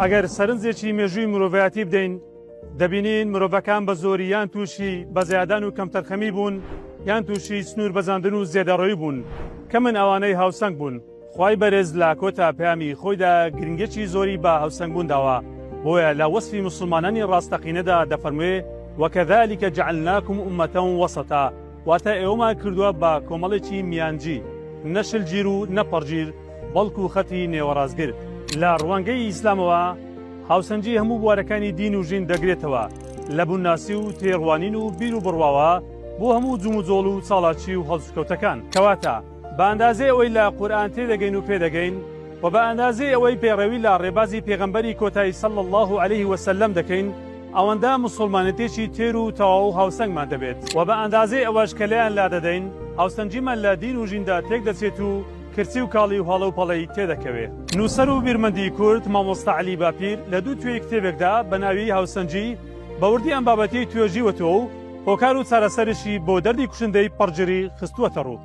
ئەگەر سەرنجێکی مێژووی مرۆڤایەتی بدەین دەبینین مرۆڤەکان بە زۆری یان تووشی بەزیادان و کەمتەرخەمی بوون یان تووشی سنوور بەزاندن و زێدەڕەوی بوون کە من ئەوانەی هاوسەنگ بوون. خوای بەرز لە کۆتا پەیامی خۆیدا گرنگێکی زۆری بە هاوسەنگبوون داوە بۆیە لە وەسفی مسلمانانی ڕاستەقینەدا دەفەرموێ وەکەذالکە جەعەلناکم ئومەتەن وەسەطا واتە ئێوەمان کردووە بە کۆمەڵێکی میانجی نەشلگیر و نەپەڕگیر بەڵکو خەتی نێوەڕازگر. لە ڕوانگەی ئیسلامەوە هاوسەنگی هەموو بوارەکانی دین و ژین دەگرێتەوە لە بووناسی و تێڕوانین و بیر و بڕواوە بۆ هەموو جوم و جۆڵ و چاڵاچی و هەڵسوکەوتەکان کەواتە بە ئەندازەی ئەوەی لە قورئان تێدەگەین و پێدەگەین و بە ئەندازەی ئەوەی پێڕەوی لە ڕێبازی پێغەمبەری کۆتایی صلی الله علیه وسلم دەکەین ئەوەندە مسلمانەتێکی تێر و تەواو هاوسەنگمان دەبێت و بە ئەندازەی ئەوەش کە لەیان لا دەدەین هاوسەنگیمان لە دین و ژیندا تێک دەچێت و کرسی و کاڵی و هەڵە و پەڵەی تێدەکەوێت. نووسەر و بیرمەندی کورد مامۆستا عەلی باپیر لە دوو توێی کتێبێکدا بە ناوی هاوسەنگی بەوردی ئەم بابەتی توێژیوەتەوە و هۆکار و چارەسەرشی بۆ دەردی کوشندەی پەڕگیری خستووەتە ڕوو.